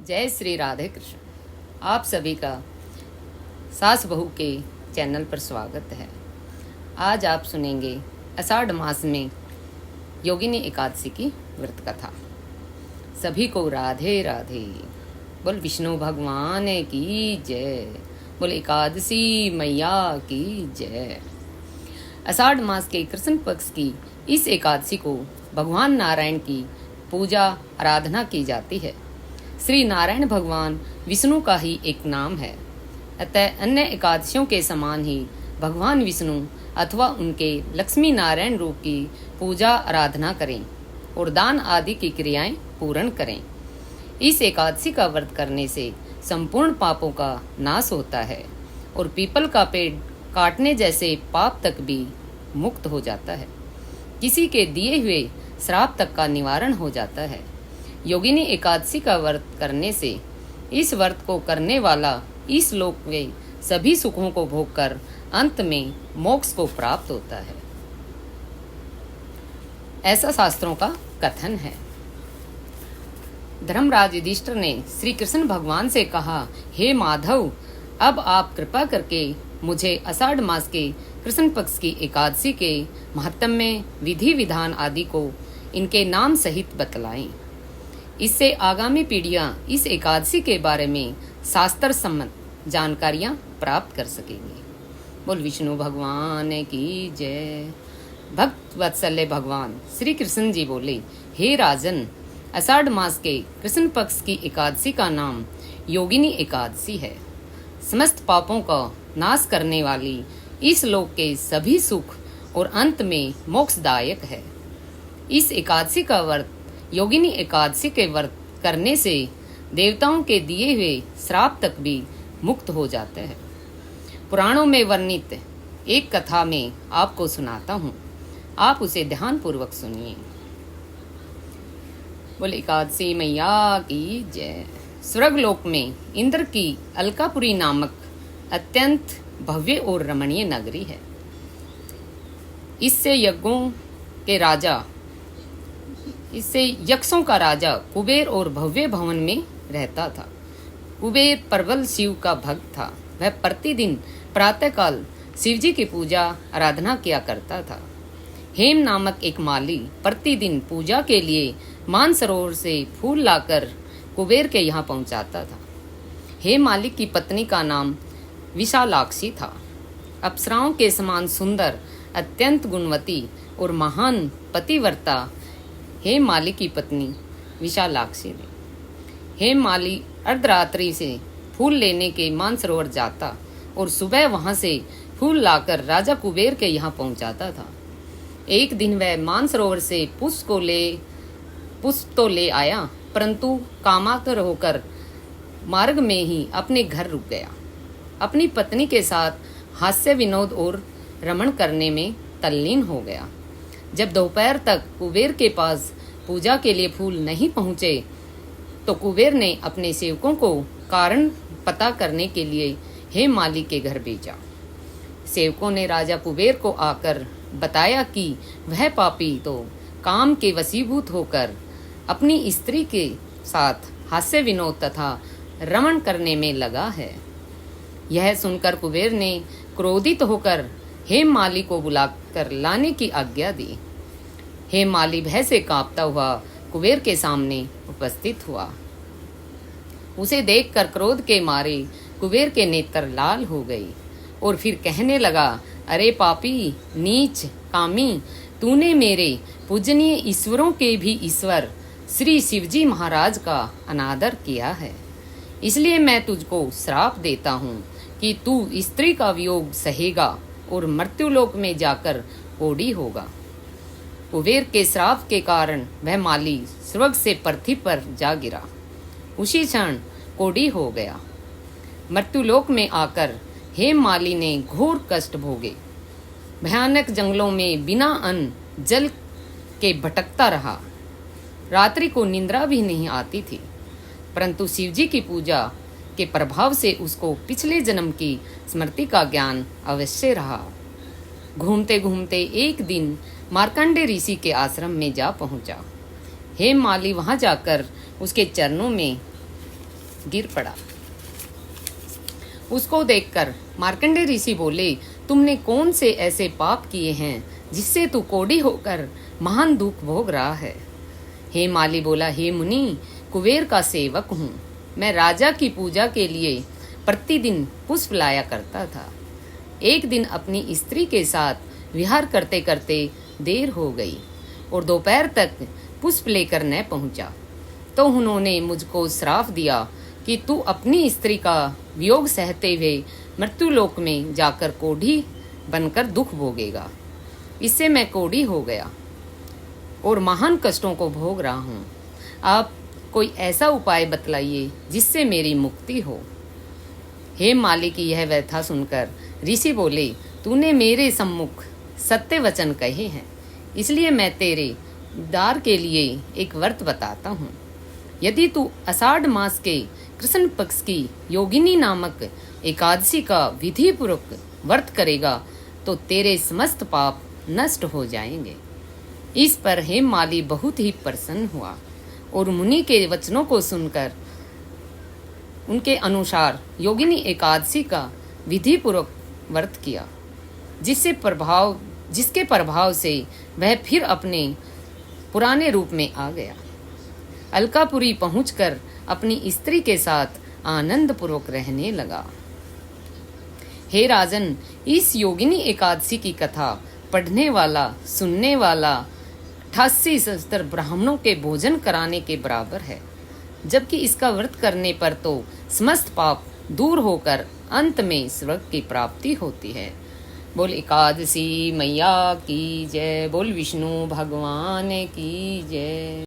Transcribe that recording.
जय श्री राधे कृष्ण। आप सभी का सास बहू के चैनल पर स्वागत है। आज आप सुनेंगे आषाढ़ मास में योगिनी एकादशी की व्रत कथा। सभी को राधे राधे। बोल विष्णु भगवान की जय। बोल एकादशी मैया की जय। आषाढ़ मास के कृष्ण पक्ष की इस एकादशी को भगवान नारायण की पूजा आराधना की जाती है। श्री नारायण भगवान विष्णु का ही एक नाम है, अतः अन्य एकादशियों के समान ही भगवान विष्णु अथवा उनके लक्ष्मी नारायण रूप की पूजा आराधना करें और दान आदि की क्रियाएं पूर्ण करें। इस एकादशी का व्रत करने से संपूर्ण पापों का नाश होता है और पीपल का पेड़ काटने जैसे पाप तक भी मुक्त हो जाता है। किसी के दिए हुए श्राप तक का निवारण हो जाता है। योगिनी एकादशी का व्रत करने से इस व्रत को करने वाला इस लोक में सभी सुखों को भोगकर अंत में मोक्ष को प्राप्त होता है, ऐसा शास्त्रों का कथन है। धर्मराज युधिष्ठिर ने श्री कृष्ण भगवान से कहा, हे माधव, अब आप कृपा करके मुझे आषाढ़ मास के कृष्ण पक्ष की एकादशी के महत्तम विधि विधान आदि को इनके नाम सहित बतलाएं। इससे आगामी पीढ़ियां इस एकादशी के बारे में शास्त्र सम्मत जानकारियां प्राप्त कर सकेंगी। बोल विष्णु भगवान की जय। भक्त वत्सल्य भगवान श्री कृष्ण जी बोले, हे राजन, आषाढ़ मास के कृष्ण पक्ष की एकादशी का नाम योगिनी एकादशी है। समस्त पापों का नाश करने वाली, इस लोक के सभी सुख और अंत में मोक्षदायक है। इस एकादशी का व्रत योगिनी एकादशी के व्रत करने से देवताओं के दिए हुए श्राप तक भी मुक्त हो जाते हैं। पुराणों में वर्णित एक कथा में आपको सुनाता हूँ, आप उसे ध्यान पूर्वक सुनिए। बोले एकादशी मैया की जय। स्वर्गलोक में इंद्र की अलकापुरी नामक अत्यंत भव्य और रमणीय नगरी है। इससे यक्षों का राजा कुबेर और भव्य भवन में रहता था। कुबेर प्रबल शिव का भक्त था। वह प्रतिदिन प्रातःकाल शिवजी की पूजा आराधना किया करता था। हेम नामक एक माली प्रतिदिन पूजा के लिए मानसरोवर से फूल लाकर कुबेर के यहाँ पहुँचाता था। हेम मालिक की पत्नी का नाम विशालाक्षी था। अप्सराओं के समान सुंदर, अत्यंत गुणवती और महान पतिव्रता हेम माली की पत्नी विशालाक्षी ने। हेम माली अर्धरात्रि से फूल लेने के मानसरोवर जाता और सुबह वहां से फूल लाकर राजा कुबेर के यहाँ पहुंचाता था। एक दिन वह मानसरोवर से पुष्प तो ले आया, परंतु कामातुर होकर मार्ग में ही अपने घर रुक गया। अपनी पत्नी के साथ हास्य विनोद और रमण करने में तल्लीन हो गया। जब दोपहर तक कुबेर के पास पूजा के लिए फूल नहीं पहुंचे तो कुबेर ने अपने सेवकों को कारण पता करने के लिए हेम माली के घर भेजा। सेवकों ने राजा कुबेर को आकर बताया कि वह पापी तो काम के वशीभूत होकर अपनी स्त्री के साथ हास्य विनोद तथा रमण करने में लगा है। यह सुनकर कुबेर ने क्रोधित होकर हेम माली को बुलाकर लाने की आज्ञा दी। हेम माली भय से कांपता हुआ कुबेर के सामने उपस्थित हुआ। उसे देखकर क्रोध के मारे कुबेर के नेत्र लाल हो गई और फिर कहने लगा, अरे पापी, नीच, कामी, तूने मेरे पूजनीय ईश्वरों के भी ईश्वर श्री शिवजी महाराज का अनादर किया है। इसलिए मैं तुझको श्राप देता हूँ कि तू स्त्री का वियोग सहेगा और मृत्युलोक में जाकर कोढ़ी होगा। कुबेर के श्राप के कारण वह माली स्वर्ग से पृथ्वी पर जा गिरा। उसी क्षण कोढ़ी हो गया। मृत्युलोक में आकर हेम माली ने घोर कष्ट भोगे। भयानक जंगलों में बिना अन्न जल के भटकता रहा। रात्रि को निंद्रा भी नहीं आती थी, परंतु शिवजी की पूजा के प्रभाव से उसको पिछले जन्म की स्मृति का ज्ञान अवश्य रहा। घूमते घूमते एक दिन मार्कंडे ऋषि के आश्रम में जा पहुंचा। हेम माली वहां जाकर उसके चरणों में गिर पड़ा। उसको देखकर मार्कंडेय ऋषि बोले, तुमने कौन से ऐसे पाप किए हैं जिससे तू कोढ़ी होकर महान दुख भोग रहा है? हे माली बोला, हे मुनि, कुबेर का सेवक हूँ। मैं राजा की पूजा के लिए प्रतिदिन पुष्प लाया करता था। एक दिन अपनी स्त्री के साथ विहार करते करते देर हो गई और दोपहर तक पुष्प लेकर न पहुंचा, तो उन्होंने मुझको श्राप दिया कि तू अपनी स्त्री का वियोग सहते हुए मृत्युलोक में जाकर कोढ़ी बनकर दुख भोगेगा। इससे मैं कोढ़ी हो गया और महान कष्टों को भोग रहा हूँ। आप कोई ऐसा उपाय बतलाइए जिससे मेरी मुक्ति हो। हे माली की यह व्यथा सुनकर ऋषि बोले, तूने मेरे सम्मुख सत्य वचन कहे हैं, इसलिए मैं तेरे उद्धार के लिए एक व्रत बताता हूँ। यदि तू आषाढ़ मास के कृष्ण पक्ष की योगिनी नामक एकादशी का विधि पूर्वक व्रत करेगा तो तेरे समस्त पाप नष्ट हो जाएंगे। इस पर हेममाली बहुत ही प्रसन्न हुआ और मुनि के वचनों को सुनकर उनके अनुसार योगिनी एकादशी का विधि पूर्वक व्रत किया, जिसके प्रभाव से वह फिर अपने पुराने रूप में आ गया। अलकापुरी पहुंचकर अपनी स्त्री के साथ आनंद पूर्वक रहने लगा। हे राजन, इस योगिनी एकादशी की कथा पढ़ने वाला, सुनने वाला 88 सहस्त्र ब्राह्मणों के भोजन कराने के बराबर है, जबकि इसका व्रत करने पर तो समस्त पाप दूर होकर अंत में स्वर्ग की प्राप्ति होती है। बोल एकादशी मैया की जय, बोल विष्णु भगवान की जय।